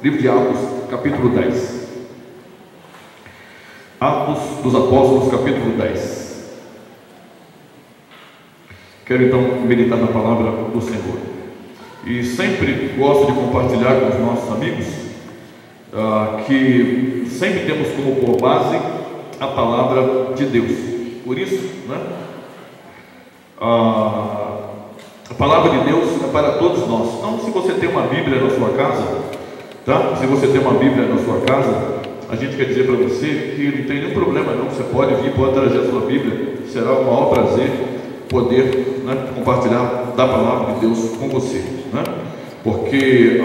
livro de Atos, capítulo 10. Atos dos Apóstolos, capítulo 10. Quero então meditar na palavra do Senhor. E sempre gosto de compartilhar com os nossos amigos que sempre temos como por base a palavra de Deus. Por isso, a palavra de Deus é para todos nós. Então, se você tem uma Bíblia na sua casa, tá? Se você tem uma Bíblia na sua casa, a gente quer dizer para você que não tem nenhum problema não. Você pode vir, pode trazer a sua Bíblia. Será o maior prazer poder compartilhar da palavra de Deus com você, porque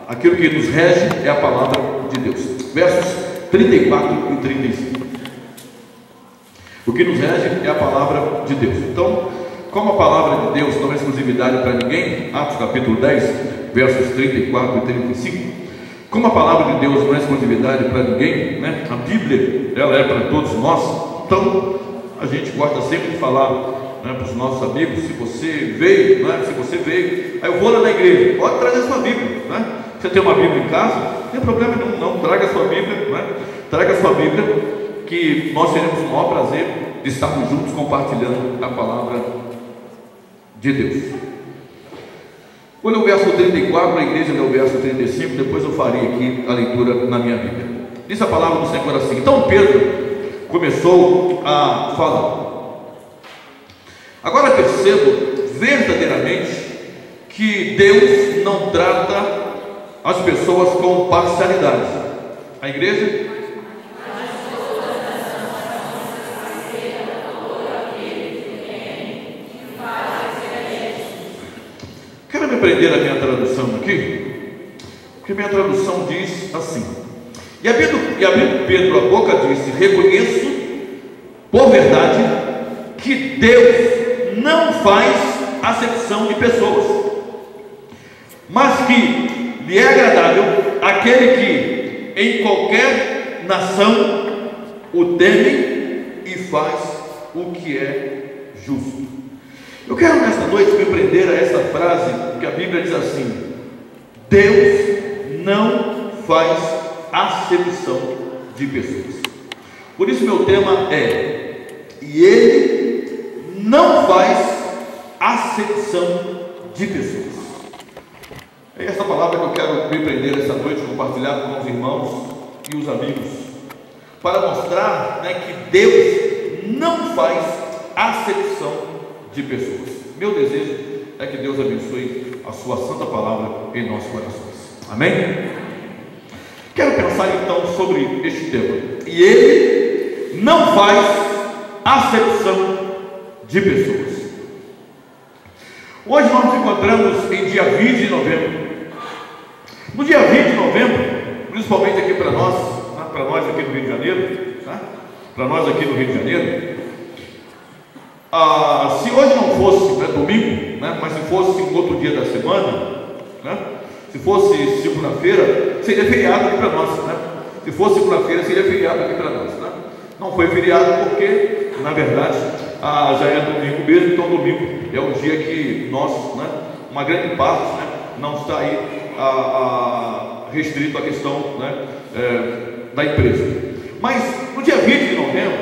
aquilo que nos rege é a palavra de Deus. Versos 34 e 35. O que nos rege é a palavra de Deus. Então, como a palavra de Deus não é exclusividade para ninguém, Atos capítulo 10, versos 34 e 35, como a palavra de Deus não é exclusividade para ninguém, a Bíblia, ela é para todos nós. Então, a gente gosta sempre de falar para os nossos amigos: se você veio, aí eu vou lá na igreja, pode trazer a sua Bíblia, Você tem uma Bíblia em casa, não tem problema nenhum, não, traga a sua Bíblia, traga a sua Bíblia, que nós teremos o maior prazer de estarmos juntos compartilhando a palavra de Deus. Vou ler o verso 34, a igreja lê o verso 35, depois eu farei aqui a leitura na minha Bíblia. Diz a palavra do Senhor assim: então Pedro começou a falar: agora percebo verdadeiramente que Deus não trata as pessoas com parcialidade. A igreja? Quero me prender a minha tradução aqui, porque minha tradução diz assim: e abrindo Pedro a boca, disse: reconheço por verdade que Deus não faz acepção de pessoas, mas que lhe é agradável aquele que em qualquer nação o teme e faz o que é justo. Eu quero nesta noite me prender a essa frase, que a Bíblia diz assim: Deus não faz acepção de pessoas. Por isso meu tema é: e Ele não faz acepção de pessoas. É essa palavra que eu quero me prender essa noite, compartilhar com os irmãos e os amigos, para mostrar que Deus não faz acepção de pessoas. Meu desejo é que Deus abençoe a sua santa palavra em nossos corações. Amém? Quero pensar então sobre este tema: e Ele não faz acepção de pessoas. Hoje nós nos encontramos em dia 20 de novembro. No dia 20 de novembro, principalmente aqui para nós aqui no Rio de Janeiro, para nós aqui no Rio de Janeiro, se hoje não fosse domingo, mas se fosse um outro dia da semana, se fosse segunda-feira, seria feriado aqui para nós, Se fosse segunda-feira, seria feriado aqui para nós, Não foi feriado porque, na verdade, já é domingo mesmo. Então domingo é o dia que nós, uma grande parte, não está aí restrito à questão da empresa. Mas no dia 20 de novembro,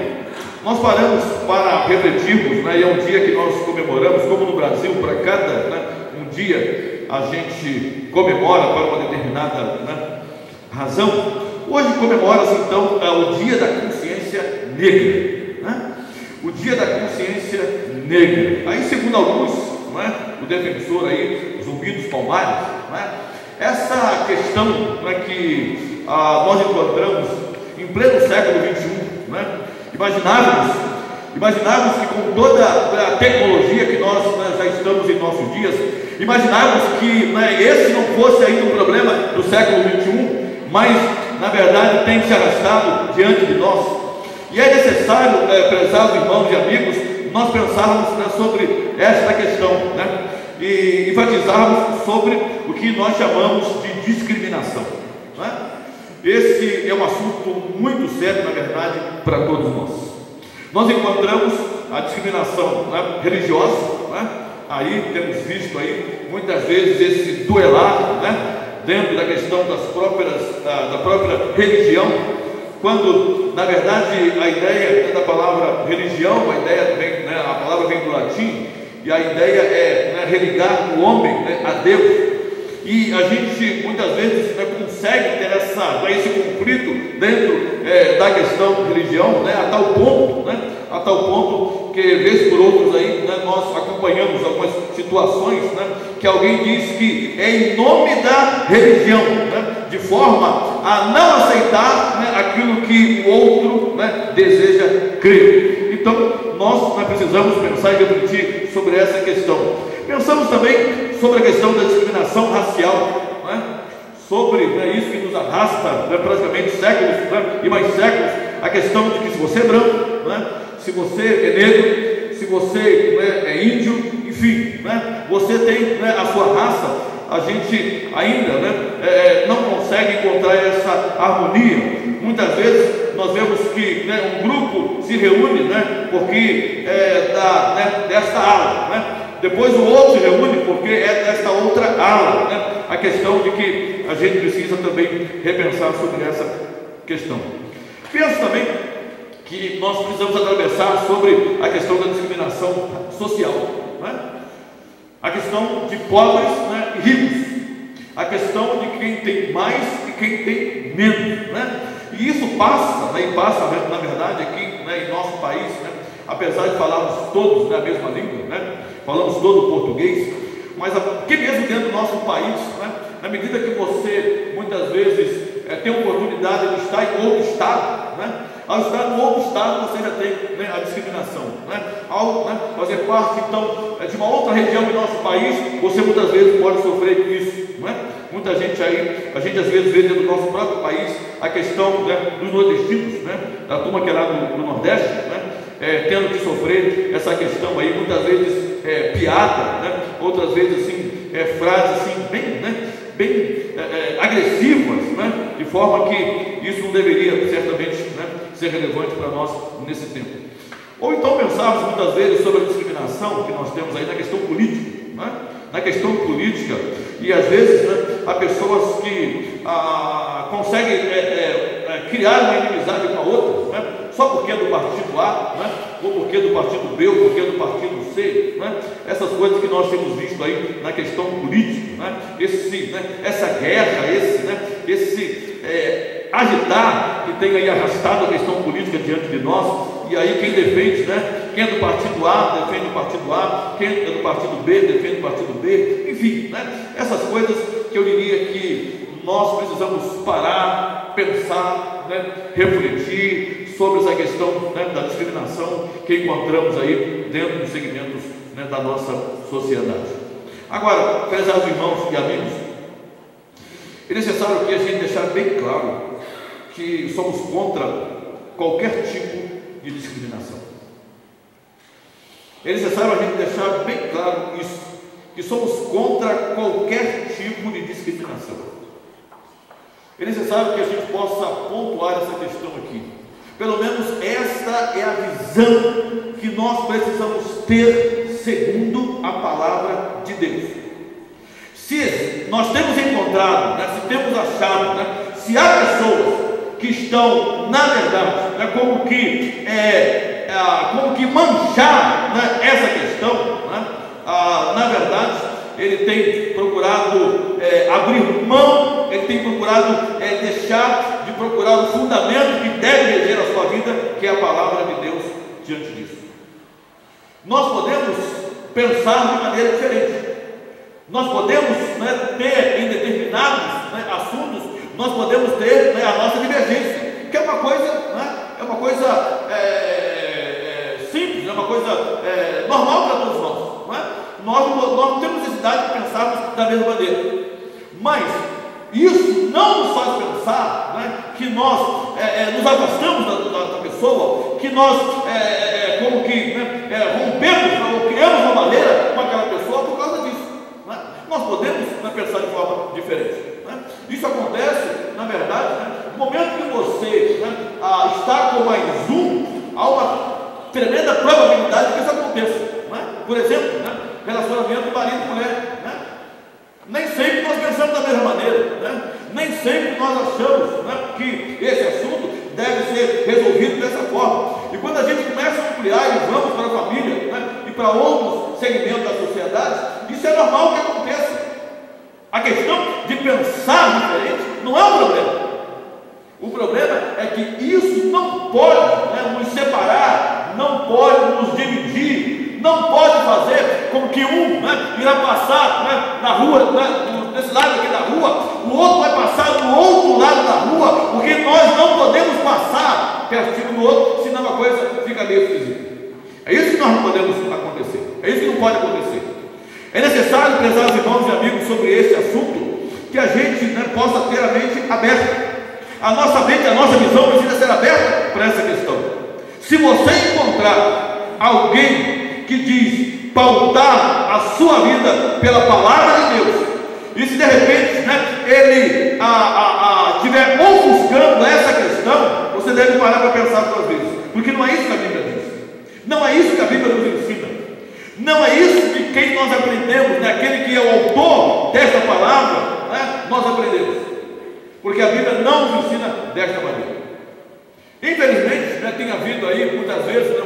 nós paramos para refletirmos, e é um dia que nós comemoramos, como no Brasil, para cada um dia a gente comemora para uma determinada razão. Hoje comemora-se então o Dia da Consciência Negra, o Dia da Consciência Negra. Aí, segundo alguns, o defensor aí, Zumbi dos Palmares, essa questão que nós encontramos em pleno século XXI, imaginávamos que com toda a tecnologia que nós já estamos em nossos dias, imaginávamos que esse não fosse ainda um problema do século XXI, mas na verdade tem se arrastado diante de nós. E é necessário, prezados irmãos e amigos, nós pensarmos sobre esta questão, e enfatizarmos sobre o que nós chamamos de discriminação. Esse é um assunto muito sério, na verdade, para todos nós. Nós encontramos a discriminação religiosa, Aí temos visto aí muitas vezes esse duelar, dentro da questão da própria religião, quando na verdade a ideia da palavra religião, a palavra vem do latim, e a ideia é religar o homem a Deus. E a gente muitas vezes consegue ter esse conflito dentro da questão de religião, a tal ponto que, vez por outros, aí, nós acompanhamos algumas situações que alguém diz que é em nome da religião, de forma a não aceitar aquilo que o outro deseja crer. Então, nós precisamos pensar e refletir sobre essa questão. Pensamos também sobre a questão da discriminação racial, sobre isso que nos arrasta praticamente séculos e mais séculos, a questão de que se você é branco, se você é negro, se você é índio, enfim, você tem a sua raça, a gente ainda não consegue encontrar essa harmonia. Muitas vezes nós vemos que um grupo se reúne porque é desta ala, depois o outro se reúne porque é desta outra ala, a questão de que a gente precisa também repensar sobre essa questão. Penso também que nós precisamos atravessar sobre a questão da discriminação social, a questão de pobres e ricos, a questão de quem tem mais e quem tem menos, e isso passa, na verdade aqui em nosso país, apesar de falarmos todos a mesma língua, falamos todo o português, mas aqui mesmo dentro do nosso país, na medida que você muitas vezes tem a oportunidade de estar em outro estado, ao estar em outro estado você já tem a discriminação, ao fazer parte então de uma outra região do nosso país, você muitas vezes pode sofrer isso, muita gente aí, a gente às vezes vê dentro do nosso próprio país a questão dos nordestinos, da turma que é lá do Nordeste, tendo que sofrer essa questão aí, muitas vezes piada, outras vezes assim, frases assim, bem agressivas, de forma que isso não deveria certamente ser relevante para nós nesse tempo. Ou então pensarmos muitas vezes sobre a discriminação que nós temos aí na questão política, na questão política, e às vezes há pessoas que conseguem criar uma inimizade com a outra, só porque é do partido A, ou porque é do partido B, ou porque é do partido C, essas coisas que nós temos visto aí na questão política, essa guerra, esse agitar que tem aí arrastado a questão política diante de nós, e aí quem defende, quem é do partido A defende o partido A, quem é do partido B defende o partido B, enfim, essas coisas que eu diria que nós precisamos parar, pensar, refletir sobre essa questão da discriminação que encontramos aí dentro dos segmentos da nossa sociedade. Agora, prezados irmãos e amigos, é necessário aqui a gente deixar bem claro que somos contra qualquer tipo de discriminação. É necessário a gente deixar bem claro isso, que somos contra qualquer tipo de discriminação. É necessário que a gente possa pontuar essa questão aqui. Pelo menos esta é a visão que nós precisamos ter segundo a palavra de Deus. Se nós temos encontrado, se temos achado, se há pessoas que estão, na verdade, como que manchar essa questão, na verdade, ele tem procurado abrir mão, ele tem procurado deixar de procurar o fundamento que deve reger a sua vida, que é a palavra de Deus diante disso. Nós podemos pensar de maneira diferente. Nós podemos ter em determinados assuntos, nós podemos ter a nossa divergência, que é uma coisa simples, é uma coisa normal para todos nós. Nós não temos necessidade de pensarmos da mesma maneira, mas isso não nos faz pensar que nós nos afastamos da pessoa, que nós rompemos ou criamos uma barreira com aquela pessoa por causa disso. Nós podemos pensar de forma diferente. Isso acontece, na verdade, no momento que você está com mais há uma tremenda probabilidade que isso aconteça. Por exemplo, relacionamento marido e mulher, né? Nem sempre nós pensamos da mesma maneira, né? Nem sempre nós achamos, né, que esse assunto deve ser resolvido dessa forma. E quando a gente começa a ampliar e vamos para a família, né, e para outros segmentos da sociedade, isso é normal que aconteça. A questão de pensar diferente não é um problema. O problema é que isso não pode, né, nos separar, não pode nos dividir, não pode fazer com que um, né, irá passar, né, na rua, né, desse lado aqui da rua, o outro vai passar do outro lado da rua, porque nós não podemos passar pertinho do outro, senão a coisa fica meio esquisita. É isso que nós não podemos acontecer, é isso que não pode acontecer. É necessário, prezados irmãos e amigos, sobre esse assunto, que a gente, né, possa ter a mente aberta. A nossa mente, a nossa visão precisa ser aberta para essa questão. Se você encontrar alguém que diz pautar a sua vida pela palavra de Deus, e se de repente, né, ele estiver ofuscando essa questão, você deve parar para pensar duas vezes, porque não é isso que a Bíblia diz, não é isso que a Bíblia nos ensina, não é isso que quem nós aprendemos, né, aquele que é o autor dessa palavra, né, nós aprendemos. Porque a Bíblia não nos ensina desta maneira. Infelizmente, né, tem havido aí muitas vezes, né,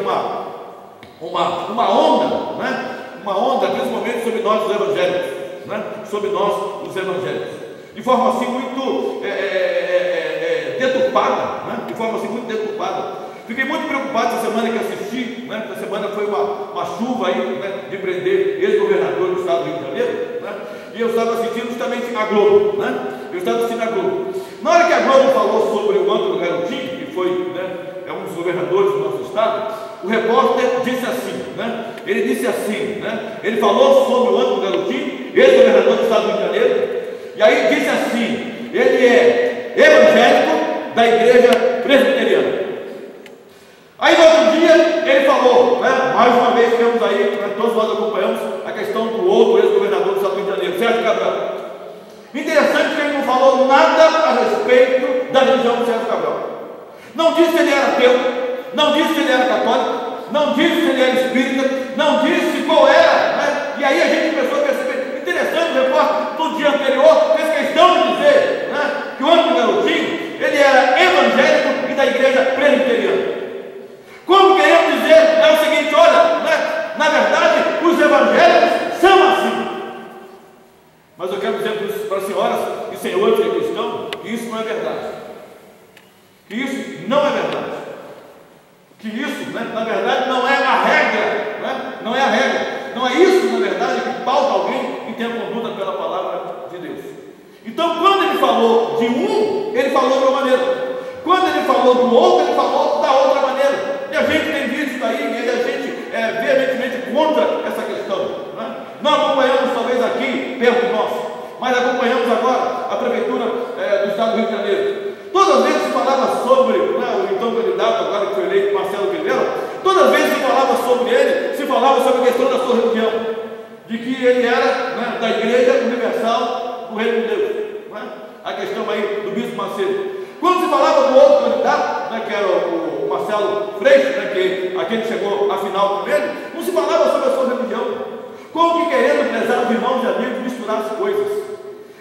uma onda, né, uma onda principalmente sobre nós os evangélicos, né, sobre nós os evangélicos, de forma assim muito deturpada, né, de forma assim muito deturpada. Fiquei muito preocupado essa semana que assisti, né, essa semana foi uma chuva aí, né, de prender ex-governador do estado do Rio de Janeiro, né, e eu estava assistindo justamente a Globo, né, eu estava assistindo a Globo. Na hora que a Globo falou sobre o Antônio Garotinho, que foi, né, um dos governadores do nosso estado, o repórter disse assim, né, ele disse assim, né, ele falou sobre o Antônio Garotinho, ex-governador do estado do Rio de Janeiro, e aí disse assim, ele é evangélico da igreja presbiteriana. Aí no outro dia ele falou, né, mais uma vez temos aí, né, todos nós acompanhamos a questão do outro ex-governador do estado do Rio de Janeiro, Sérgio Cabral. Interessante que ele não falou nada a respeito da religião do Sérgio Cabral. Não disse se ele era ateu, não disse se ele era católico, não disse se ele era espírita, não disse qual era, né? E aí a gente começou a perceber. Interessante, o repórter no dia anterior fez questão de dizer, né, que o Antônio Garotinho, ele era evangélico e da igreja presbiteriana. Como queremos dizer, é o seguinte, olha, né, na verdade, os evangélicos são assim. Mas eu quero dizer para as senhoras e senhores que aqui estão, que isso não é verdade. Que isso não é verdade. Que isso, né, na verdade, não é a regra. Né? Não é a regra. Não é isso, na verdade, que pauta alguém que tem a conduta pela palavra de Deus. Então, quando ele falou de um, ele falou de uma maneira. Quando ele falou do outro, ele falou da outra maneira. E a gente tem visto isso aí, e a gente é veementemente contra essa questão. Né? Não acompanhamos talvez aqui, perto de nós, mas acompanhamos agora a Prefeitura do Estado do Rio de Janeiro. Todas as vezes se falava sobre, né, o então candidato, agora que foi eleito, Marcelo Crivella, todas as vezes se falava sobre ele, se falava sobre a questão da sua religião, de que ele era, né, da Igreja Universal do Reino de Deus. Né? A questão aí do Bispo Macedo. Quando se falava do outro candidato, né, que era o Marcelo Freixo, né, que aquele chegou à final com ele, não se falava sobre a sua religião, como que querendo, prezados irmãos e amigos, misturar as coisas.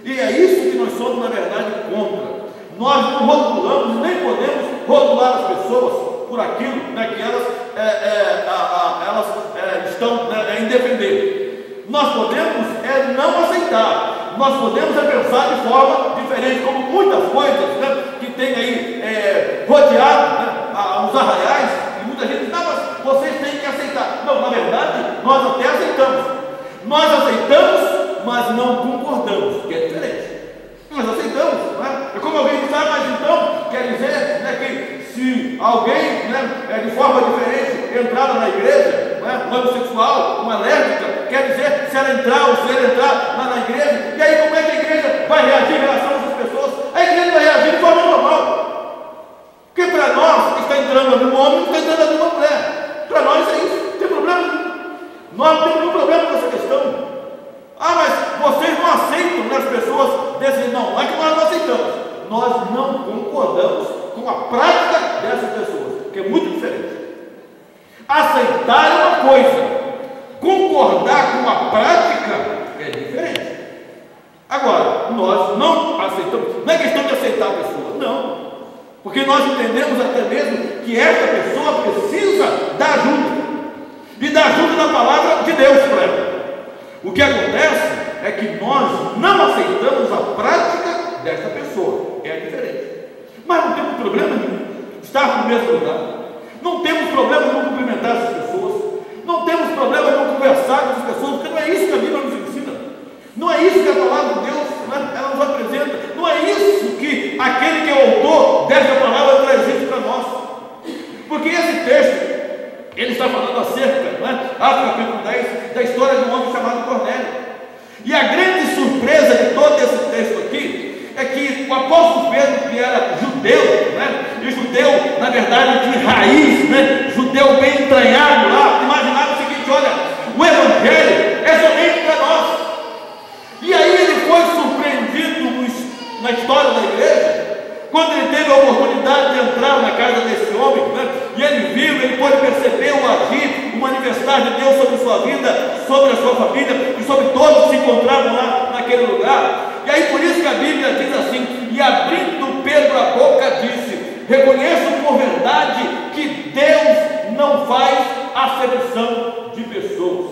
E é isso que nós somos, na verdade, contra. Nós não rotulamos e nem podemos rotular as pessoas por aquilo, né, que elas estão, né, em defender. Nós podemos não aceitar, nós podemos pensar de forma diferente, como muitas coisas, né, que tem aí rodeado, né, os arraiais, e muita gente diz, não, mas vocês têm que aceitar. Não, na verdade, nós até aceitamos. Nós aceitamos, mas não concordamos, que é diferente. Nós aceitamos, né? É como alguém diz, mas então quer dizer, né, que se alguém, né, de forma diferente entrar na igreja, né, um homossexual, uma lésbica, quer dizer se ela entrar ou se ele entrar lá na igreja, e aí como é que a igreja vai reagir em relação a essas pessoas? A igreja vai reagir de forma normal. Porque para nós que está entrando ali um homem, está entrando ali uma mulher. Para nós é isso, não tem problema nenhum. Nós não temos nenhum problema com essa questão. Ah, mas vocês não aceitam, né, as pessoas desse. Não é que nós não aceitamos. Nós não concordamos com a prática dessas pessoas, que é muito diferente. Aceitar é uma coisa, concordar com a prática é diferente. Agora, nós não aceitamos, não é questão de aceitar a pessoa, não, porque nós entendemos até mesmo que essa pessoa precisa da ajuda, e da ajuda da palavra de Deus para ela. O que acontece é que nós não aceitamos a prática desta pessoa, é diferente. Mas não temos problema nenhum estar no mesmo lugar, não temos problema em cumprimentar essas pessoas, não temos problema em conversar com essas pessoas, porque não é isso que a Bíblia nos ensina, não é isso que a palavra de Deus, né, ela nos apresenta, não é isso que aquele que é o autor desta palavra traz isso para nós. Porque esse texto, ele está falando acerca, né, Atos capítulo 10, da história de um homem chamado Cornélio. E a grande surpresa de todo esse texto aqui é que o apóstolo Pedro, que era judeu, né, e judeu, na verdade, de raiz, né, judeu bem entranhado lá, imaginava o seguinte: olha, o evangelho é somente para nós. E aí ele foi surpreendido na história da igreja, quando ele teve a oportunidade de entrar na casa desse homem, né, e ele viu, ele pôde perceber o agir, o manifestar de Deus sobre sua vida, sobre a sua família e sobre todos que se encontravam lá naquele lugar. E aí por isso que a Bíblia diz assim: e abrindo Pedro a boca disse: reconheço por verdade que Deus não faz acepção de pessoas.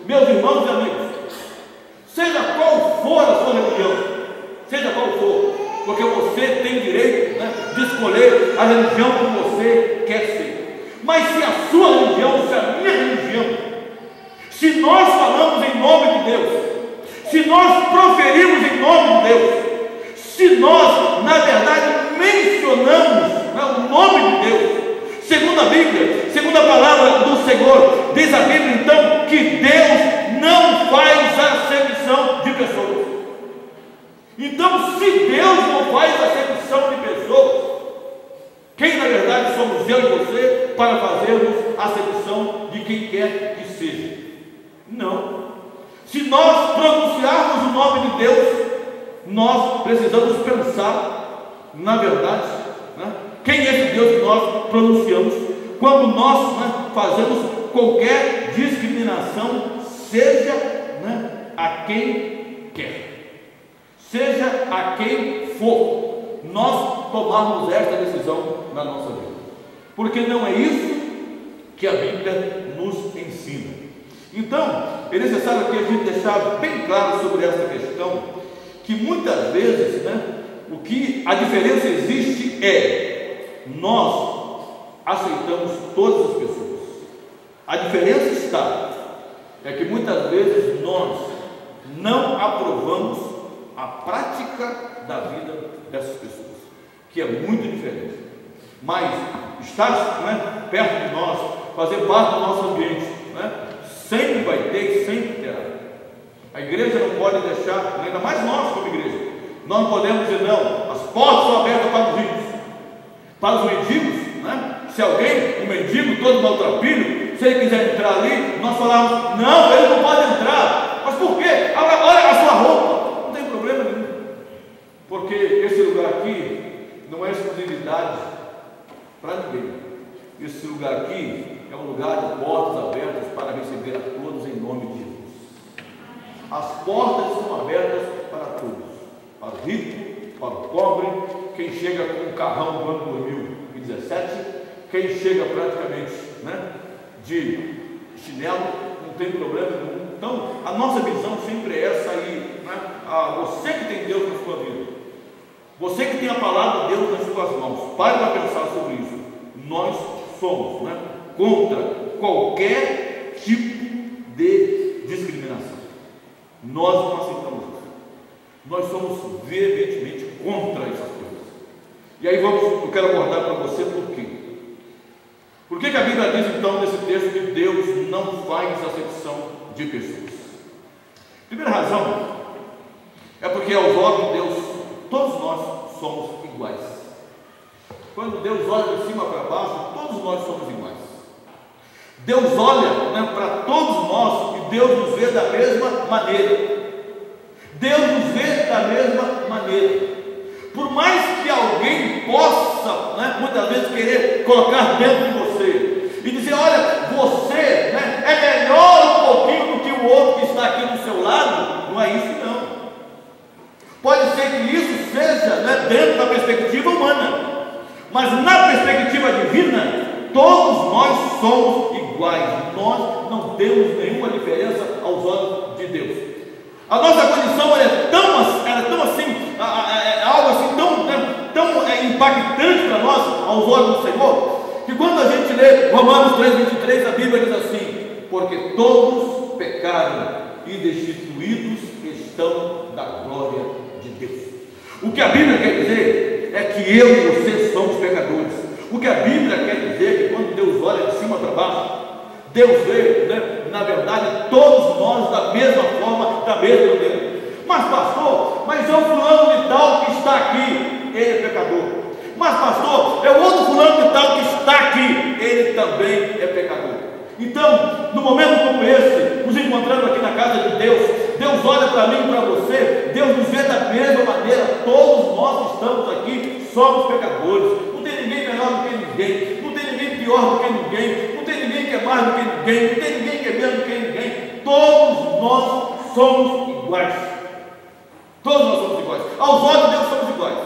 Meus irmãos e amigos, seja qual for a sua religião, seja qual for, porque você tem direito, né, de escolher a religião que você quer ser. Mas se a sua religião, se a minha religião, se nós falamos em nome de Deus, se nós proferimos em nome de Deus, se nós, na verdade, mencionamos, né, o nome de Deus, segundo a Bíblia, segundo a palavra do Senhor, diz a Bíblia então que Deus não faz acepção de pessoas. Então, se Deus não faz acepção de pessoas, quem na verdade somos eu e você para fazermos acepção de quem quer que seja? Não. Se nós pronunciarmos o nome de Deus, nós precisamos pensar, na verdade, né, quem é esse Deus que nós pronunciamos, quando nós, né, fazemos qualquer discriminação, seja, né, a quem quer, seja a quem for, nós tomarmos esta decisão na nossa vida, porque não é isso que a Bíblia nos ensina. Então, é necessário aqui a gente deixar bem claro sobre essa questão, que muitas vezes, né, o que a diferença existe é, nós aceitamos todas as pessoas. A diferença está, é que muitas vezes nós não aprovamos a prática da vida dessas pessoas, que é muito diferente. Mas estar, né, perto de nós, fazer parte do nosso ambiente, né, sempre vai ter e sempre terá. A igreja não pode deixar, ainda mais nós como igreja, nós não podemos dizer não, as portas são abertas para os ricos, para os mendigos, né? Se alguém, um mendigo todo maltrapilho, se ele quiser entrar ali, nós falamos, não, ele não pode entrar. Mas por quê? Olha a sua roupa, não tem problema nenhum, porque esse lugar aqui não é exclusividade para ninguém. Esse lugar aqui é um lugar de portas abertas para receber a todos em nome de Jesus. As portas estão abertas para todos, para o rico, para o pobre, quem chega com um carrão do ano 2017, quem chega praticamente, né, de chinelo, não tem problema nenhum. Então, a nossa visão sempre é essa aí, né? Você que tem Deus na sua vida, você que tem a palavra de Deus nas suas mãos, pare para pensar sobre isso. Nós somos, né, contra qualquer tipo de discriminação. Nós não aceitamos isso. Nós somos veementemente contra essas coisas. E aí eu quero abordar para você por quê. Por que a Bíblia diz então nesse texto que Deus não faz acepção de pessoas? Primeira razão é porque aos olhos de Deus todos nós somos iguais. Quando Deus olha de cima para baixo, todos nós somos iguais. Deus olha, né, para todos nós e Deus nos vê da mesma maneira. Deus nos vê da mesma maneira. Por mais que alguém possa, né, muitas vezes querer colocar dentro de você e dizer, olha, você, né, é melhor um pouquinho seja, né, dentro da perspectiva humana, mas na perspectiva divina, todos nós somos iguais. Nós não temos nenhuma diferença aos olhos de Deus. A nossa condição é tão assim, algo assim tão impactante para nós, aos olhos do Senhor, que quando a gente lê Romanos 3,23, a Bíblia diz assim: porque todos pecaram e destituídos estão da glória de Deus. O que a Bíblia quer dizer é que eu e você somos pecadores. O que a Bíblia quer dizer é que quando Deus olha de cima para baixo, Deus vê, né, na verdade, todos nós da mesma forma, da mesma maneira. Mas pastor, mas é o fulano de tal que está aqui, ele é pecador. Mas pastor, é o outro fulano de tal que está aqui, ele também é pecador. Então, no momento como esse, nos encontrando aqui na casa de Deus, Deus olha para mim e para você, Deus nos vê da mesma maneira. Todos nós estamos aqui, somos pecadores. Não tem ninguém melhor do que ninguém, não tem ninguém pior do que ninguém, não tem ninguém que é mais do que ninguém, não tem ninguém que é menos do que ninguém. Todos nós somos iguais. Todos nós somos iguais. Aos olhos de Deus somos iguais,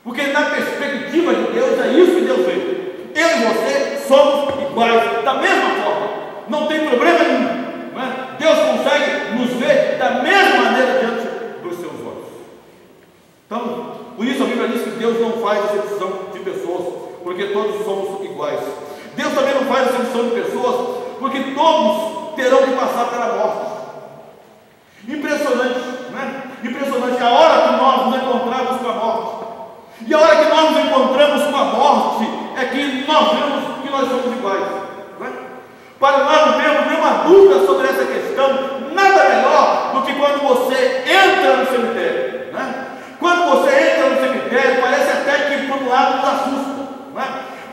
porque na perspectiva de Deus é isso que Deus vê. Eu e você somos iguais, da mesma forma, não tem problema nenhum, não é? Deus consegue nos ver da mesma maneira diante dos seus olhos. Então, por isso a Bíblia diz que Deus não faz exceção de pessoas, porque todos somos iguais. Deus também não faz exceção de pessoas, porque todos terão que passar pela morte. Impressionante, né? Impressionante a hora que nós nos encontramos com a morte. E a hora que nós nos encontramos com a morte é que nós vemos que nós somos iguais, não é? Para nós não termos nenhuma dúvida sobre essa questão, nada melhor do que quando você entra no cemitério, né? Quando você entra no cemitério, parece até que por um lado nos assusta, não é?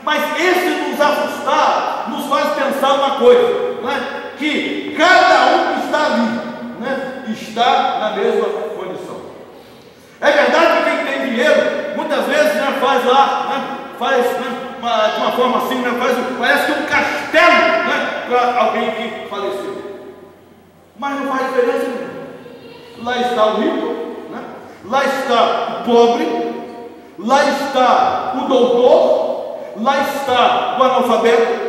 Mas esse nos assustar nos faz pensar uma coisa, não é? Que cada um que está ali, né, está na mesma condição. É verdade que quem tem dinheiro, muitas vezes, né, faz lá, né, de uma forma assim, né, parece que um castelo, né, para alguém que faleceu. Mas não faz diferença nenhuma. Lá está o rico, né, lá está o pobre, lá está o doutor, lá está o analfabeto,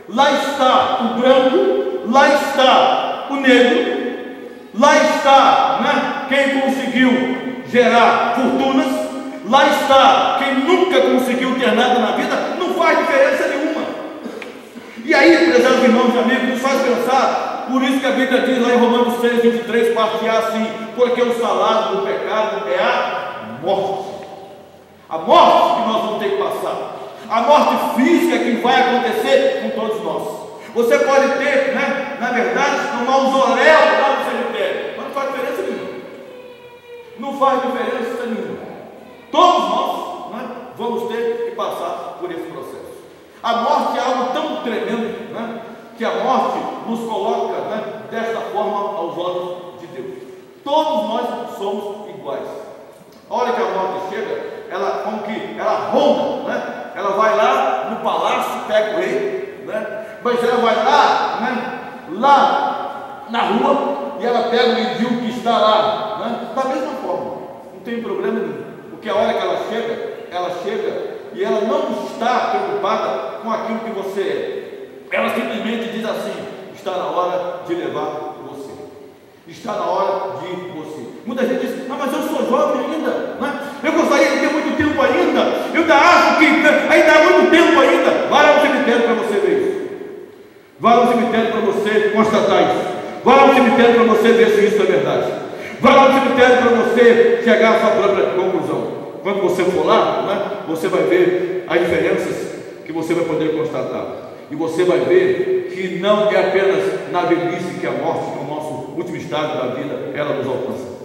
lá está o branco, lá está o negro, lá está, né, quem conseguiu gerar fortunas, lá está quem nunca conseguiu ter nada na vida. Não faz diferença nenhuma. E aí, prezados irmãos e amigos, nos faz pensar. Por isso que a Bíblia diz lá em Romanos 6,23, parte A, assim: porque o salário do pecado é a morte. A morte que nós vamos ter que passar, a morte física que vai acontecer com todos nós. Você pode ter, né, na verdade, um mausoléu lá no cemitério, mas não faz diferença nenhuma. Não faz diferença nenhuma. Todos nós, né, vamos ter que passar por esse processo. A morte é algo tão tremendo, né, que a morte nos coloca, né, desta forma aos olhos de Deus. Todos nós somos iguais. A hora que a morte chega, ela como que ela ronda, né? Ela vai lá no palácio, pega o rei, né? Mas ela vai lá, né, lá na rua, e ela pega o ímpio que está lá, né? Da mesma forma, não tem problema nenhum, porque a hora que ela chega e ela não está preocupada com aquilo que você é. Ela simplesmente diz assim: está na hora de levar você, está na hora de ir você. Muita gente diz: não, mas eu sou jovem ainda, né? Eu gostaria de ter muito tempo ainda, eu ainda acho que ainda há muito tempo ainda. Vá ao cemitério para você ver isso. Vá ao cemitério para você constatar isso. Vá ao cemitério para você ver se isso é verdade. Vá ao cemitério para você chegar à sua própria conclusão. Quando você for lá, né, você vai ver as diferenças que você vai poder constatar. E você vai ver que não é apenas na velhice que a morte, no nosso último estágio da vida, ela nos alcança.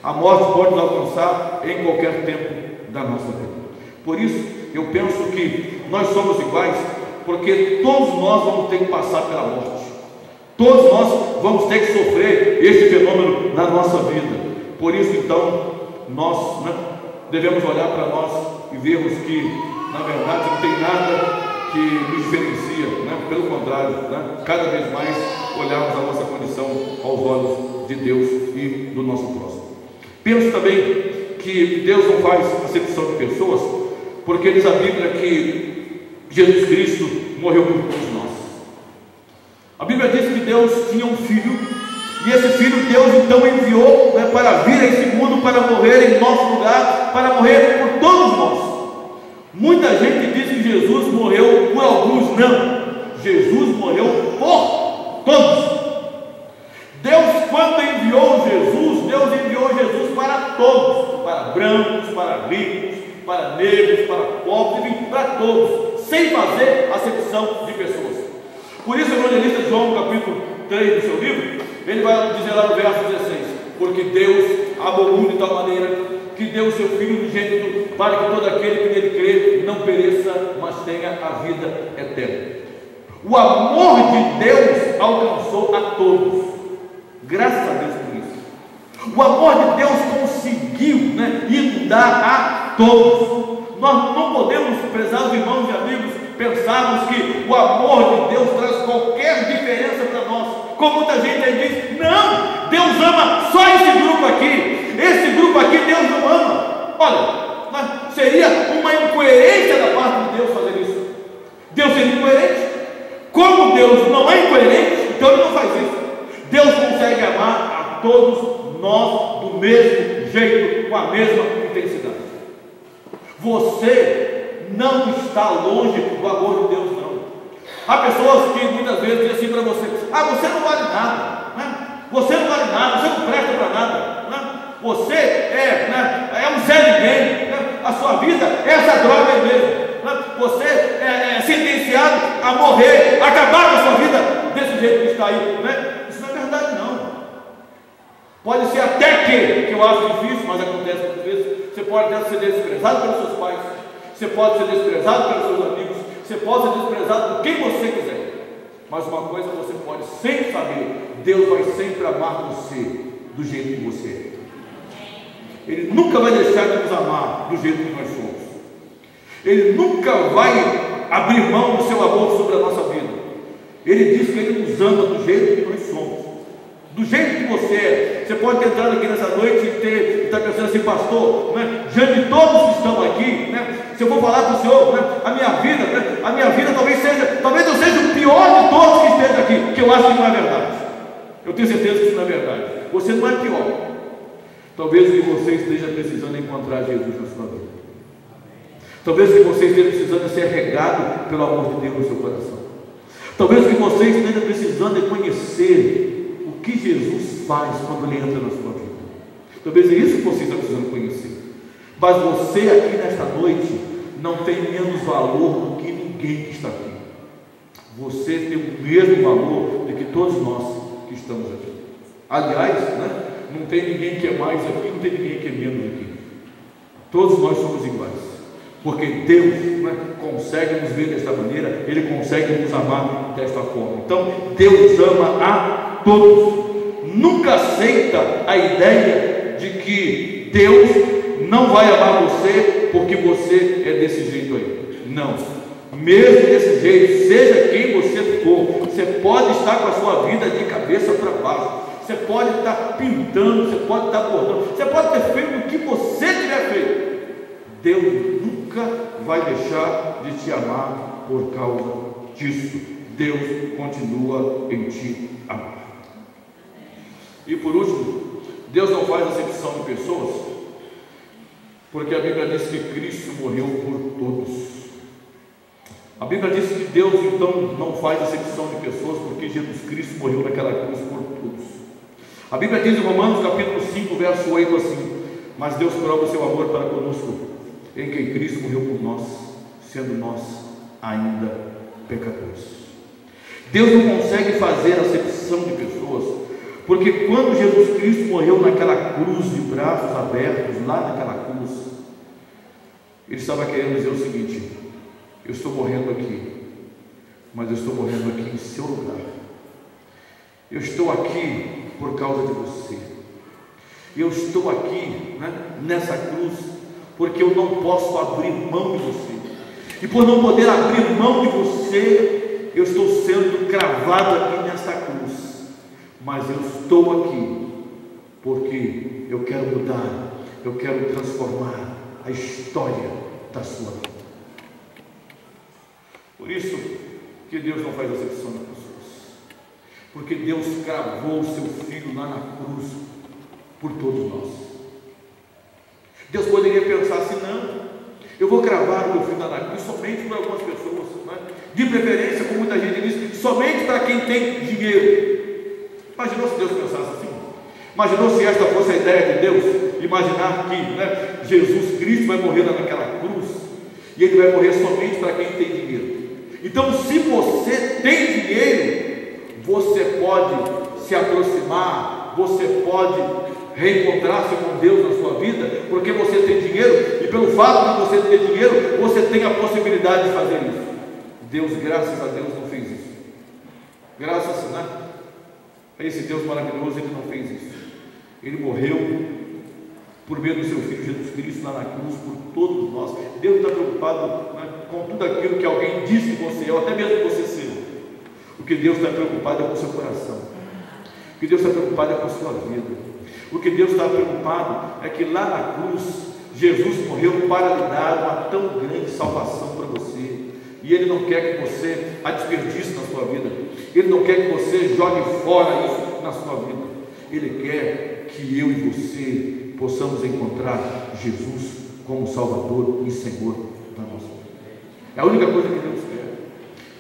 A morte pode nos alcançar em qualquer tempo da nossa vida. Por isso, eu penso que nós somos iguais, porque todos nós vamos ter que passar pela morte. Todos nós vamos ter que sofrer este fenômeno na nossa vida. Por isso, então, nós, né, devemos olhar para nós e vermos que, na verdade, não tem nada que nos diferencia, né? Pelo contrário, né? Cada vez mais olharmos a nossa condição aos olhos de Deus e do nosso próximo. Penso também que Deus não faz acepção de pessoas, porque diz a Bíblia que Jesus Cristo morreu por todos nós. A Bíblia diz que Deus tinha um filho, e esse filho Deus então enviou, né, para vir a esse mundo, para morrer em nosso lugar, para morrer por todos nós. Muita gente diz que Jesus morreu por alguns, não. Jesus morreu por todos. Deus, quando enviou Jesus, Deus enviou Jesus para todos, para brancos, para ricos, para negros, para pobres, enfim, para todos, sem fazer acepção de pessoas. Por isso o evangelista João, no capítulo 3 do seu livro, ele vai dizer lá no verso 16: porque Deus amou o mundo de tal maneira que deu o seu Filho unigênito, para que todo aquele que nele crê não pereça, mas tenha a vida eterna. O amor de Deus alcançou a todos, graças a Deus por isso. O amor de Deus conseguiu, né, inundar a todos. Nós não podemos, prezados irmãos e amigos, pensarmos que o amor de Deus traz qualquer diferença para nós. Como muita gente aí diz, não, Deus ama só esse grupo aqui Deus não ama. Olha, seria uma incoerência da parte de Deus fazer isso. Deus seria incoerente. Como Deus não é incoerente, então Ele não faz isso. Deus consegue amar a todos nós do mesmo jeito, com a mesma intensidade. Você não está longe do amor de Deus, não. Há pessoas que muitas vezes dizem assim para você: você não vale nada, né? Você não vale nada, você não presta para nada, né? Você é um Zé Ninguém, né? A sua vida é essa droga aí mesmo, né? Você é sentenciado a morrer, a acabar com a sua vida desse jeito que está aí, né? Isso não é verdade, não. Pode ser até que eu acho difícil, mas acontece muitas vezes. Você pode até ser desprezado pelos seus pais, você pode ser desprezado pelos seus amigos, você pode ser desprezado por quem você quiser, mas uma coisa você pode sempre saber: Deus vai sempre amar você do jeito que você é. Ele nunca vai deixar de nos amar do jeito que nós somos. Ele nunca vai abrir mão do seu amor sobre a nossa vida. Ele diz que Ele nos ama do jeito que nós somos, do jeito que você é. Você pode ter entrado aqui nessa noite e estar pensando assim: pastor, né, diante de todos que estão aqui, né, se eu vou falar para o senhor, né, a minha vida talvez eu seja o pior de todos que estejam aqui, que eu acho que não é verdade. Eu tenho certeza que isso não é verdade. Você não é pior. Talvez que você esteja precisando encontrar Jesus na sua vida. Talvez que você esteja precisando ser regado pelo amor de Deus no seu coração. Talvez que você esteja precisando de conhecer o que Jesus faz quando Ele entra na sua vida. Talvez é isso que você está precisando conhecer. Mas você aqui nesta noite não tem menos valor do que ninguém que está aqui. Você tem o mesmo valor do que todos nós que estamos aqui. Aliás, né, não tem ninguém que é mais aqui, não tem ninguém que é menos aqui. Todos nós somos iguais, porque Deus, né, consegue nos ver desta maneira. Ele consegue nos amar desta forma. Então Deus ama a todos. Nunca aceita a ideia de que Deus não vai amar você porque você é desse jeito aí. Não. Mesmo desse jeito, seja quem você for, você pode estar com a sua vida de cabeça para baixo, você pode estar pintando, você pode estar bordando, você pode ter feito o que você tiver feito. Deus nunca vai deixar de te amar por causa disso. Deus continua em te amar. E por último, Deus não faz acepção de pessoas, porque a Bíblia diz que Cristo morreu por todos. A Bíblia diz que Deus então não faz acepção de pessoas, porque Jesus Cristo morreu naquela cruz por todos. A Bíblia diz em Romanos capítulo 5, verso 8 assim: mas Deus prova o seu amor para conosco, em que Cristo morreu por nós, sendo nós ainda pecadores. Deus não consegue fazer acepção de pessoas, porque quando Jesus Cristo morreu naquela cruz, de braços abertos, lá naquela cruz, Ele estava querendo dizer o seguinte: eu estou morrendo aqui, mas eu estou morrendo aqui em seu lugar. Eu estou aqui por causa de você. Eu estou aqui, né, nessa cruz, porque eu não posso abrir mão de você. E por não poder abrir mão de você, eu estou sendo cravado aqui nessa cruz. Mas eu estou aqui porque eu quero mudar eu quero transformar a história da sua vida. Por isso que Deus não faz acepção de pessoas, porque Deus cravou o seu Filho lá na cruz por todos nós. Deus poderia pensar assim: não, eu vou cravar o meu Filho lá na cruz somente para algumas pessoas, né? De preferência, como muita gente diz, somente para quem tem dinheiro. Imaginou se Deus pensasse assim? Imaginou se esta fosse a ideia de Deus? Imaginar que, né, Jesus Cristo vai morrer lá naquela cruz e Ele vai morrer somente para quem tem dinheiro. Então, se você tem dinheiro, você pode se aproximar, você pode reencontrar-se com Deus na sua vida, porque você tem dinheiro, e pelo fato de você ter dinheiro, você tem a possibilidade de fazer isso. Deus, graças a Deus, não fez isso. Graças, né, a esse Deus maravilhoso, Ele não fez isso. Ele morreu por meio do seu Filho Jesus Cristo lá na cruz por todos nós. Deus está preocupado, né, com tudo aquilo que alguém disse que você é, ou até mesmo você ser. O que Deus está preocupado é com o seu coração. O que Deus está preocupado é com a sua vida. O que Deus está preocupado é que lá na cruz Jesus morreu para lhe dar uma tão grande salvação para você. E Ele não quer que você a desperdice na sua vida. Ele não quer que você jogue fora isso na sua vida. Ele quer que eu e você possamos encontrar Jesus como Salvador e Senhor da nossa vida. É a única coisa que Deus quer.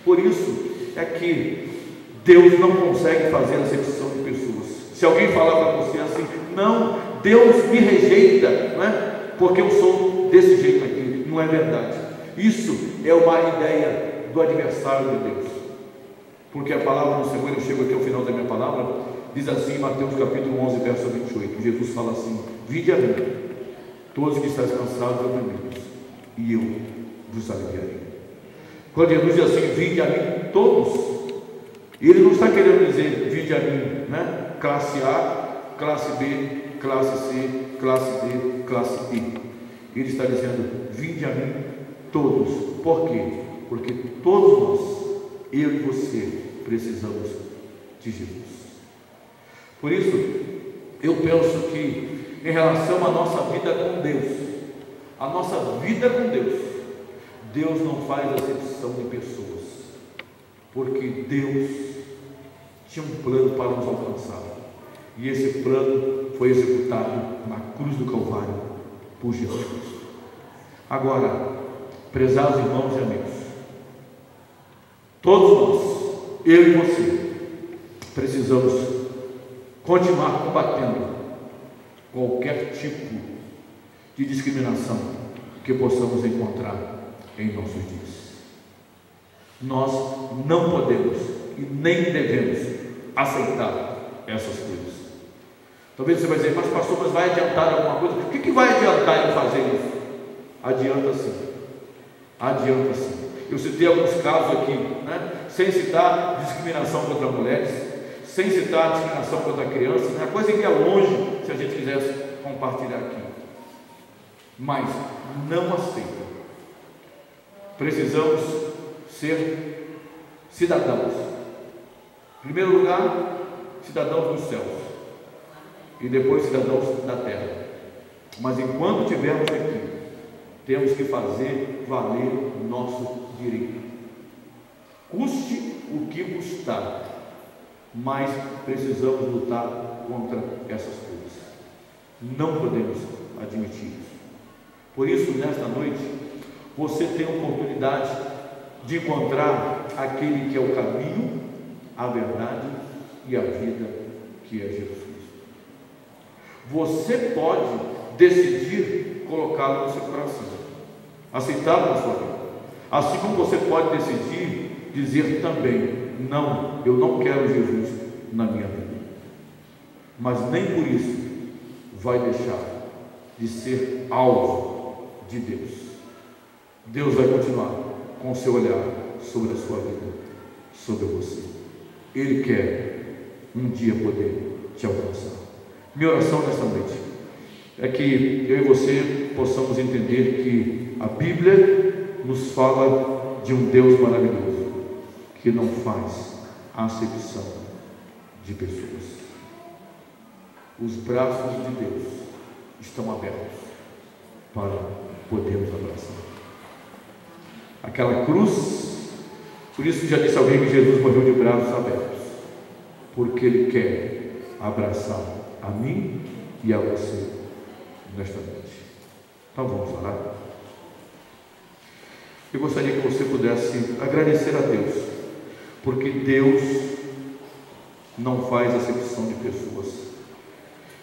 Por isso é que Deus não consegue fazer acepção de pessoas. Se alguém falar para você assim: não, Deus me rejeita, não é? Porque eu sou desse jeito aqui. Não é verdade. Isso é uma ideia do adversário de Deus. Porque a palavra do Senhor, eu chego aqui ao final da minha palavra, diz assim em Mateus capítulo 11, verso 28. Jesus fala assim: vinde a mim, todos que estáis cansados e oprimidos, e eu vos aliviarei. Quando Jesus diz assim: vinde a mim todos, Ele não está querendo dizer vinde a mim, né? Classe A, classe B, classe C, classe D, classe E. Ele está dizendo: vinde a mim todos. Por quê? Porque todos nós, eu e você, precisamos de Jesus. Por isso, eu penso que em relação à nossa vida com Deus, a nossa vida com Deus, Deus não faz acepção de pessoas, porque Deus tinha um plano para nos alcançar, e esse plano foi executado na cruz do Calvário por Jesus Cristo. Agora, prezados irmãos e amigos, todos nós, eu e você, precisamos continuar combatendo qualquer tipo de discriminação que possamos encontrar em nossos dias. Nós não podemos e nem devemos aceitar essas coisas. Talvez você vai dizer: mas pastor, mas vai adiantar alguma coisa? O que vai adiantar em fazer isso? Adianta sim. Adianta sim. Eu citei alguns casos aqui, né? Sem citar discriminação contra mulheres, sem citar discriminação contra crianças, né? A coisa iria longe se a gente quisesse compartilhar aqui. Mas não aceita. Precisamos ser cidadãos. Em primeiro lugar, cidadãos dos céus, e depois cidadãos da terra. Mas enquanto estivermos aqui, temos que fazer valer o nosso direito, custe o que custar, mas precisamos lutar contra essas coisas. Não podemos admitir isso. Por isso, nesta noite, você tem a oportunidade de encontrar aquele que é o caminho, a verdade e a vida, que é Jesus Cristo. Você pode decidir colocá-lo no seu coração, aceitá-lo na sua vida, assim como você pode decidir dizer também: não, eu não quero Jesus na minha vida. Mas nem por isso vai deixar de ser alvo de Deus. Deus vai continuar com o seu olhar sobre a sua vida, sobre você. Ele quer um dia poder te alcançar. Minha oração nessa noite é que eu e você possamos entender que a Bíblia nos fala de um Deus maravilhoso, que não faz acepção de pessoas. Os braços de Deus estão abertos para podermos abraçar. Aquela cruz, por isso já disse alguém que Jesus morreu de braços abertos, porque Ele quer abraçar a mim e a você nesta noite. Então vamos orar. Eu gostaria que você pudesse agradecer a Deus, porque Deus não faz acepção de pessoas,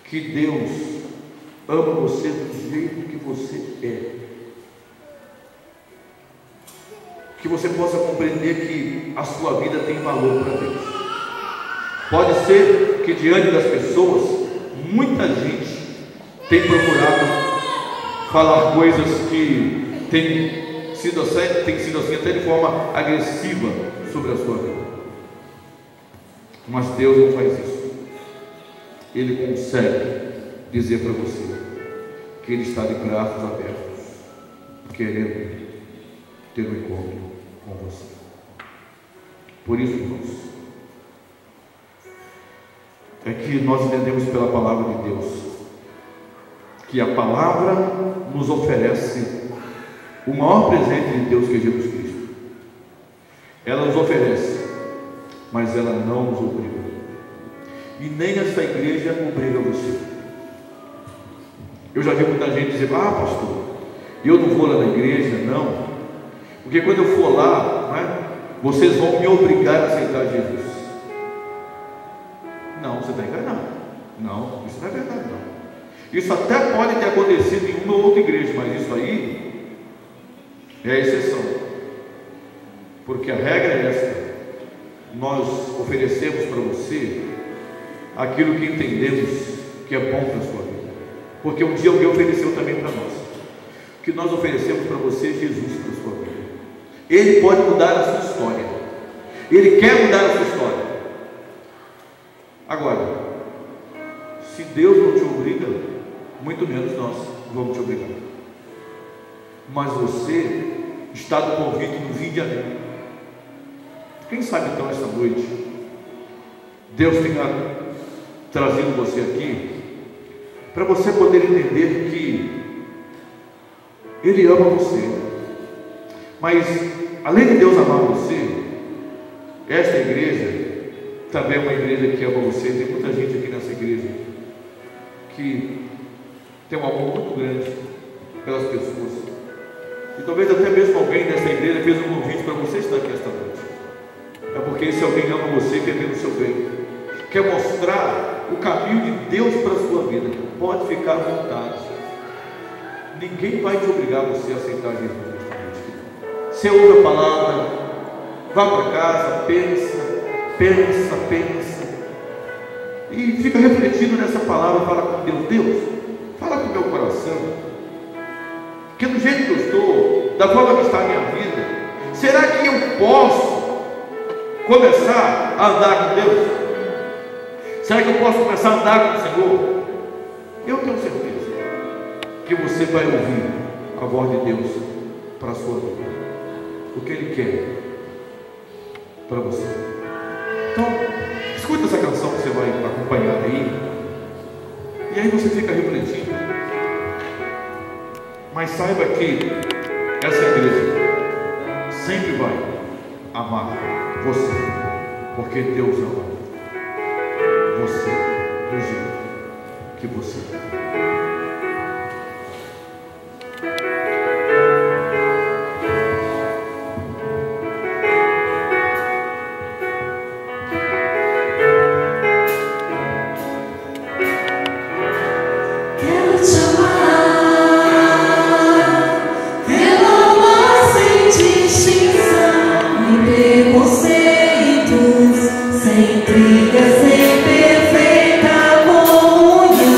que Deus ama você do jeito que você é, que você possa compreender que a sua vida tem valor para Deus. Pode ser que diante das pessoas, muita gente tem procurado falar coisas que tem sido assim até de forma agressiva sobre a sua vida, mas Deus não faz isso. Ele consegue dizer para você que Ele está de braços abertos, querendo ter um encontro com você. Por isso, irmãos, é que nós entendemos pela palavra de Deus que a palavra nos oferece o maior presente de Deus, que é Jesus Cristo. Ela nos oferece, mas ela não nos obriga, e nem essa igreja obriga você. Eu já vi muita gente dizer: pastor, eu não vou lá na igreja, não, porque quando eu for lá, né, vocês vão me obrigar a aceitar Jesus. Não, você está enganado. Não, isso não é verdade, não. Isso até pode ter acontecido em uma ou outra igreja, mas isso aí é a exceção, porque a regra é esta: nós oferecemos para você aquilo que entendemos que é bom para a sua vida, porque um dia alguém ofereceu também para nós. O que nós oferecemos para você é Jesus para a sua vida. Ele pode mudar a sua história, Ele quer mudar a sua história. Agora, se Deus não te obriga, muito menos nós vamos te obrigar. Mas você está no convite do vinde a mim. Quem sabe então esta noite Deus tenha trazido você aqui para você poder entender que Ele ama você, mas além de Deus amar você, esta igreja também é uma igreja que ama você. Tem muita gente aqui nessa igreja que tem um amor muito grande pelas pessoas, e talvez até mesmo alguém dessa igreja fez um convite para você estar aqui esta noite. É porque esse alguém ama você, quer ver o seu bem, quer mostrar o caminho de Deus para a sua vida. Pode ficar à vontade, ninguém vai te obrigar a você a aceitar Jesus nesta noite. Você ouve a palavra, vá para casa, pensa, e fica refletindo nessa palavra. Fala com Deus: Deus, fala com o meu coração, que do jeito que eu estou, da forma que está a minha vida, será que eu posso começar a andar com Deus? Será que eu posso começar a andar com o Senhor? Eu tenho certeza que você vai ouvir a voz de Deus para a sua vida, o que Ele quer para você. Então, escuta essa canção que você vai acompanhar aí, e aí você fica refletindo. Mas saiba que essa igreja sempre vai amar você, porque Deus ama você do jeito que você é. Sem perfeita comunhão.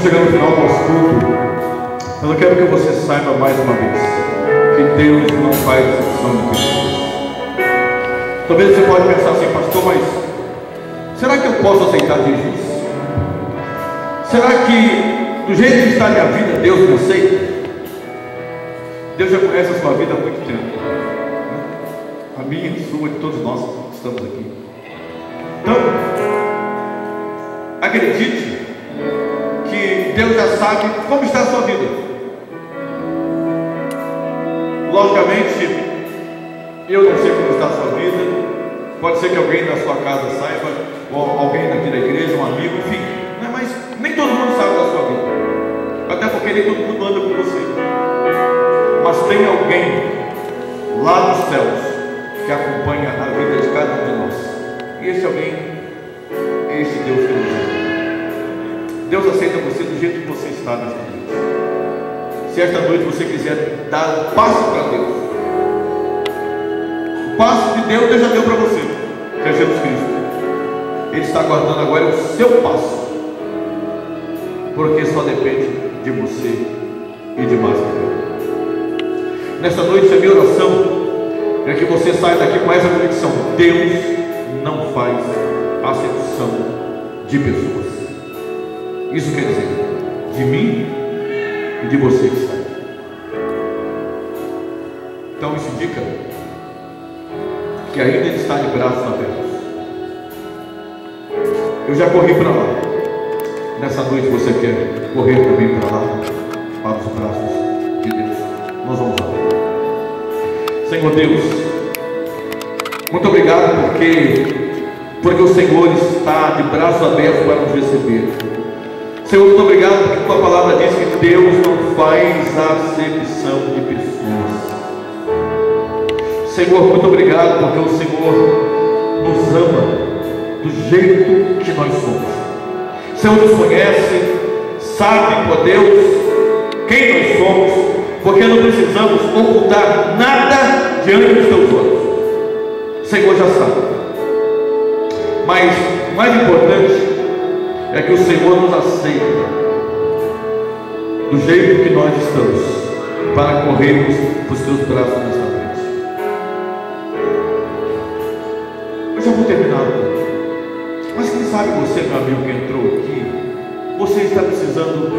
estamos chegando no final do nosso culto, mas eu quero que você saiba mais uma vez que Deus não faz exceção de pessoas. Talvez você pode pensar assim, pastor, mas será que eu posso aceitar Jesus? Será que do jeito que está a minha vida, Deus me aceita? Deus já conhece a sua vida há muito tempo, a minha, a sua, de todos nós que estamos aqui. Então, acredite que Deus já sabe como está a sua vida. Logicamente, eu não sei como está a sua vida. Pode ser que alguém da sua casa saiba, ou alguém daqui da igreja, um amigo, enfim, né? Mas nem todo mundo sabe da sua vida, até porque nem todo mundo anda com você. Mas tem alguém lá nos céus que acompanha a vida de cada um de nós, e esse alguém é esse Deus que nos ama. Deus aceita você do jeito que você está nesta noite. Se esta noite você quiser dar um passo para Deus, o passo de Deus já deu para você, que é Jesus Cristo. Ele está aguardando agora o seu passo, porque só depende de você e de mais ninguém. Nesta noite a minha oração é que você saia daqui com essa convicção: Deus não faz acepção de pessoas. Isso quer dizer, de mim e de você que está aí. Então isso indica que ainda ele está de braços abertos. Eu já corri para lá. Nessa noite você quer correr também para lá, para os braços de Deus. Nós vamos lá. Senhor Deus, muito obrigado porque o Senhor está de braços abertos para nos receber. Senhor, muito obrigado porque tua palavra diz que Deus não faz acepção de pessoas. Senhor, muito obrigado porque o Senhor nos ama do jeito que nós somos. O Senhor nos conhece, sabe, ó Deus, quem nós somos, porque não precisamos ocultar nada diante dos teus olhos. O Senhor já sabe. Mas o mais importante é que o Senhor nos aceita do jeito que nós estamos, para corrermos para os teus braços nesta noite. Eu já vou terminar. Mas quem sabe você, meu amigo que entrou aqui, você está precisando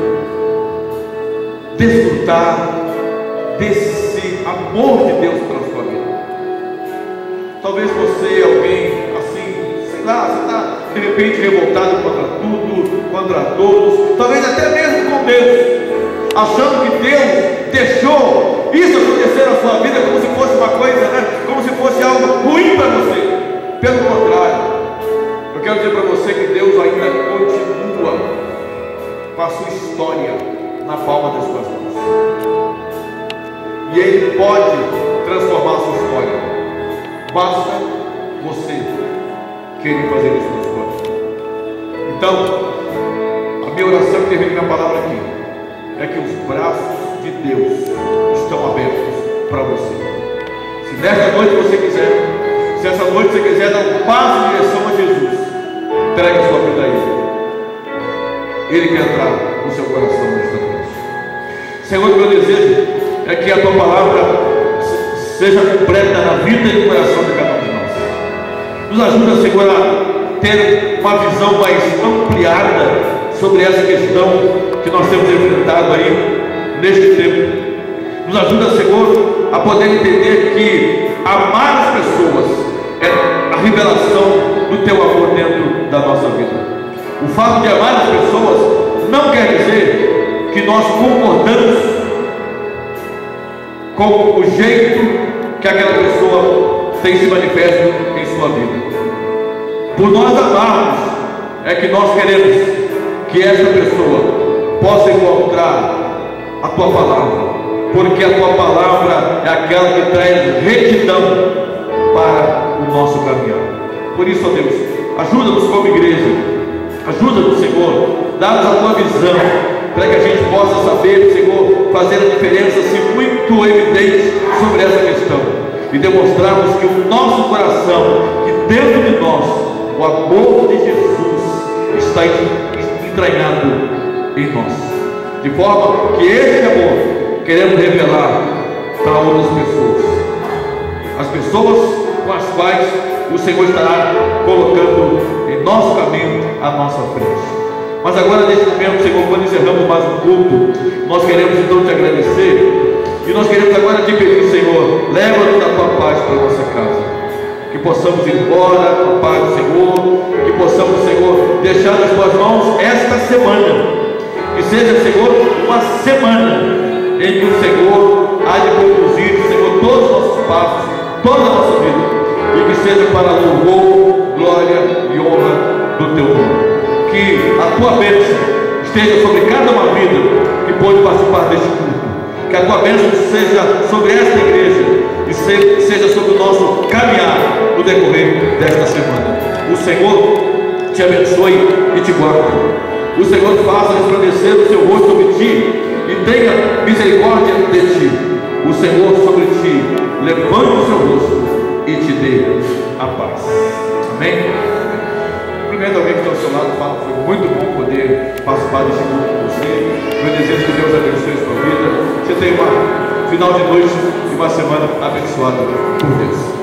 desfrutar desse amor de Deus pela sua vida. Talvez você, alguém assim, sei lá, você está de repente revoltado contra tudo, contra todos, talvez até mesmo com Deus, achando que Deus deixou isso acontecer na sua vida como se fosse uma coisa, né? Como se fosse algo ruim para você. Pelo contrário, eu quero dizer para você que Deus ainda continua com a sua história na palma das suas mãos, e Ele pode transformar a sua história. Basta você querer fazer isso na sua vida. Então, a minha oração que termina minha palavra aqui é que os braços de Deus estão abertos para você. Se nesta noite você quiser, se essa noite você quiser dar um passo em direção a Jesus, entregue a sua vida a Ele. Ele quer entrar no seu coração nesta noite. Senhor, o meu desejo é que a tua palavra seja completa na vida e no coração de cada um de nós. Nos ajuda, Senhor, a ter uma visão mais ampliada sobre essa questão que nós temos enfrentado aí neste tempo. Nos ajuda, Senhor, a poder entender que amar as pessoas é a revelação do teu amor dentro da nossa vida. O fato de amar as pessoas não quer dizer que nós concordamos com o jeito que aquela pessoa tem se manifesto em sua vida. Por nós amarmos, é que nós queremos que essa pessoa possa encontrar a tua palavra, porque a tua palavra é aquela que traz retidão para o nosso caminhar. Por isso, ó Deus, ajuda-nos como igreja, ajuda-nos, Senhor, dá-nos a tua visão, para que a gente possa saber, Senhor, fazer a diferença assim, muito evidente sobre essa questão, e demonstrarmos que o nosso coração, que dentro de nós o amor de Jesus está entranhado em nós, de forma que esse amor queremos revelar para outras pessoas, as pessoas com as quais o Senhor estará colocando em nosso caminho, à nossa frente. Mas agora, nesse momento, Senhor, quando encerramos mais um culto, nós queremos então te agradecer, e nós queremos agora te pedir, Senhor, leva-nos da tua paz para a nossa casa, que possamos ir embora com a paz do Senhor, que possamos, Senhor, deixar nas tuas mãos esta semana, que seja, Senhor, uma semana em que o Senhor há de conduzir, Senhor, todos os nossos passos, toda a nossa vida, e que seja para louvor, glória e honra do teu nome. Que a tua bênção esteja sobre cada uma vida que pode participar deste culto, que a tua bênção seja sobre esta igreja e seja sobre o nosso caminhar no decorrer desta semana. O Senhor te abençoe e te guarde. O Senhor faça resplandecer o seu rosto sobre ti e tenha misericórdia de ti. O Senhor sobre ti levante o seu rosto e te dê a paz. Amém? Cumprimento alguém que está ao seu lado, fala que foi muito bom poder participar desse culto com você. Meu desejo que Deus abençoe a sua vida. Você tenha um final de noite e uma semana abençoada por Deus.